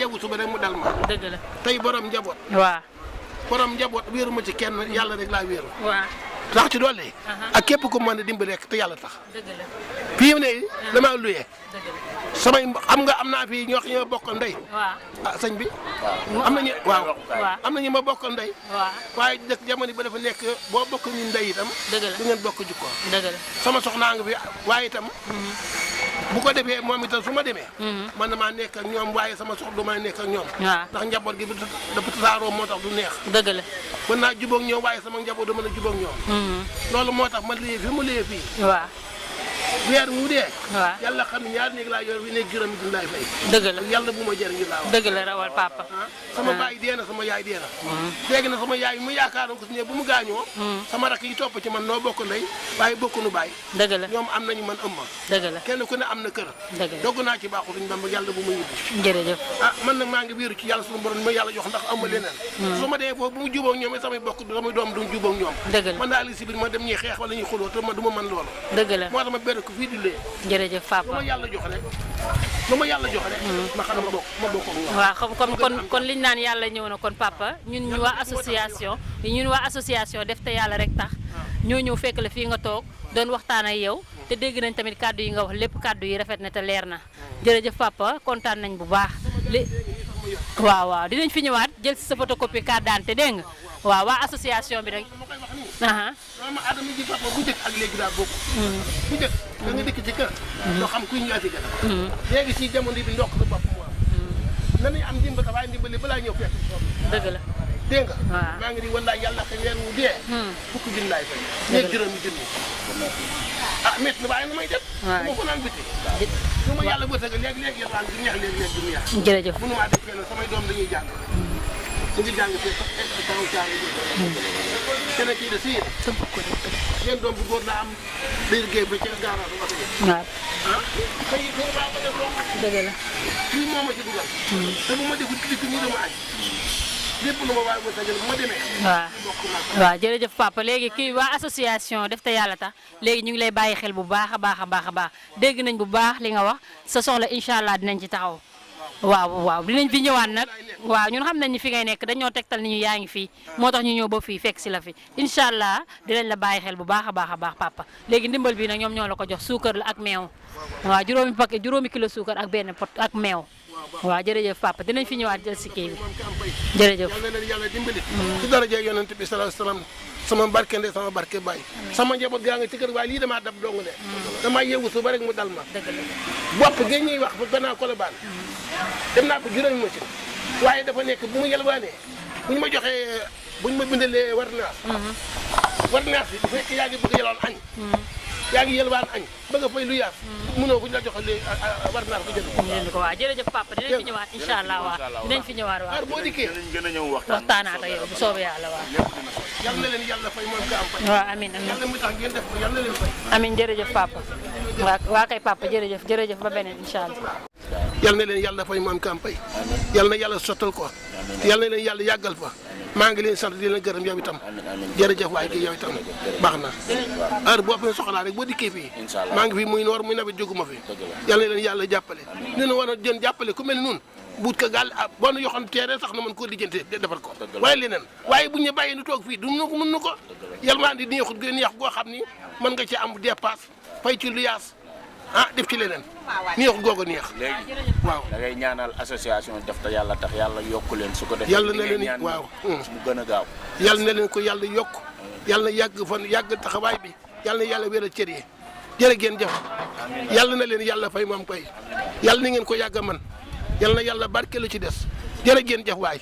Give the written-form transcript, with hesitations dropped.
yeewu suba rek mu dal ma. dëgg la tey borom njaboot. waaw borom njaboot wéeru ma ci kenn yàlla rek laa wéeru. waaw tax ci doole. ak képp ku mën a dimbali rek te yàlla tax. dëgg la fii mu ne damaa luyee. dëgg la samay xam nga am naa fi ñoo xam ne ma bokkal ndey. waaw ah sëñ bi. am nañu waaw. waaw am nañu ma bokkal ndey. waaw waaye dëkk jamono ba dafa nekk boo bokk ñu ndey itam. dëgg la du ngeen bokk jikko. dëgg la sama soxnaa nga fi waaye itam. bu ko defee moom itam su ma demee. man damaa nekk ak ñoom waaye sama soxla du ma nekk ak ñoom. waaw ndax njaboot gi dafa tasaaroo moo tax du neex. dëgg la mën naa jubóog ñoom waaye sama njaboot du mën a jubóog ñoom. loolu moo tax ma liyee fi mu liyee fii. waaw weer wu dee. waaw yàlla xam ne ñaari néeg laa yor wi nekk juróomi dina laay fay. dëgg la yàlla bu ma jëriñ laa wax. dëgg la rawal papa. sama baay dee na sama yaay dee na. léegi na sama yaay mu yaakaaroon ko si ne bu mu gaañoo. sama rakk yi topp ci man noo bokk ndey waaye bokkuñu baay. dëgg la ñoom am nañu man ëmma. dëgg la kenn ku ne am na kër. dëgg la dogg naa ci baaxu duñ ba yàlla bu ma yóbbu. jërëjëf ah man nag maa ngi wéeru ci yàlla suñu borom ma yàlla jox ndax amma leneen. su ma demee foofu bu mu jubóog ñoom samay bokk samay doom duñ jubóog ñoom. dëgg la man naa li si biir ma dem ñuy xeex wala ñuy xuloo te ma du ma mën loolu. dëgg la moo tax ma bér ko fii di lee. jërëjëf lu papa. ma yàlla jox rek lu ma yàlla jox rek. ma xam ne ma bokk ak ñoom. waaw xam kon liñ naan yàlla ñëw na kon papa ñun ñu waa association def te yàlla rek tax ñoo ñëw fekk la fii nga toog doon waxtaan ak yow te dégg nañ tamit kàddu yi nga wax lépp kàddu yi rafet na te leer na jërëjëf papa kontaan nañ bu baax waaw dinañ fi ñëwaat jël si sa photocopie carte d'identité dégg nga waaw waa association bi rek. ma koy wax nii. ma adama ji papa bu njëkk ak léegi daa bokk. bu njëkk da nga dëkk ci kër. doo xam kuy ñaati gën. léegi ci jamono bi ndokk sa bopp mu am. nañu am ndimbal waaye ndimbali balaa ñëw fekk. dëgg la. dégg nga. waaw maa ngi di wallaay yàlla xëy weer wu dee. fukki junni laay fay. ñeent juróomi junni. ah métti na waaye nu may def. waaw bu ma ko naan biti. su ma yàlla bëgg léegi yàlla du neex léegi du neex. jërëjëf mënu maa def fenn samay doom dañuy jàng. ñu ngi jàng fii sax taw caare bi. keneen kii de si yéen doom bu góor daa am day liggéey ba ca garage ba ko def. waaw. xëy na baa ko def loolu. dëgg la. lii moo ma ci dugal. te bu ma defut dikk nii dama añ. lépp lu ma waaye ba sagal bu ma demee. waaw jërëjëf papa léegi kii waa association def te yàlla tax léegi ñu ngi lay bàyyi xel bu baax a baax dégg nañ bu baax li nga wax sa soxla incha allah dinañ ci taxaw. waaw dinañ fi ñëwaat nag waaw ñun xam nañ ni fi ngay nekk dañoo tegtal ni ñu yaa ngi fii moo tax ñu ñëw ba fii fekk si la fi incha allah dinañ la bàyyi xel bu baax a baax papa léegi ndimbal bi nag ñoom ñoo la ko jox suukar la ak meew waaw juróomi kilo suukar ak benn pot ak meew waaw jërëjëf papa dinañ fi ñëwaat jël si kii bi jërëjëf. yal na leen yàlla dimbali. ci daraja yonent bi sallallahu alayhi wasallam sama barke ndey sama barke baay. sama njaboot gaa nga ci kër waaye lii damaa dab dong de. damaa yeewu suba rek mu dal ma. dëgg la bopp gi ñuy wax ba gannaaw Colobane. dem naa ko juróomi machine waaye dafa nekk bu mu yelwaanee bu ñu ma joxee bu ñu ma bindalee war naas bi bu fekkee yaa ngi bëgg yelwaan añ. yaa ngi yelwaan añ bëgg a fay lu yaas. mënoo bu ñu la joxee léegi war naas ko jënd ko. waaw jërëjëf papa dinañ fi ñëwaat incha allah waaw dinañ fi ñëwaat waaw. boo dikkee gën a ñëw waxtaanaat ak yow bu soobee yàlla waaw. yal na leen yàlla fay moom ka am fay. waaw amiin yàlla mu tax ngeen def ko yal na leen fay. amiin jërëjëf papa waa kay papa jërëjëf ba beneen incha allah. yal na leen yàlla fay moom ka am fay. yal na yàlla sottal ko. yal na leen yàlla yàggal fa. maa ngi leen sant di leen gërëm yow itam. jërëjëf waay gi yow itam baax na. heure boo xam ne soxlaa rek boo dikkee fii. maa ngi fi muy noor muy nawet jóguma fi. yal na leen yàlla jàppale. ñu ne war a jën jàppale ku mel ni nun buut ka gaal boo nu yoxoon teere sax na mën koo lijjante defal ko waaye leneen waaye buñ ñu bàyyi nu toog fii du nu ko mën nu ko yalmaan di neexut gën neex goo xam ni mën nga ci am dépasse fay ci lu yaas def ci leneen neexut googu neex léegi waaw da ngay ñaanal association def te yàlla tax yàlla yokku leen su ko defee yàlla na leen waaw mu gën a gaaw yàlla na leen ko yàlla yokk yàlla na yàgg fan yàgg taxawaay bi yàlla na yàlla wéral cër yi jërë ngeen jëf yàlla na leen yàlla fay moom koy yàlla na ngeen ko yàgg a man yàlla na yàlla barke lu ci des jërë ngeen jëf waay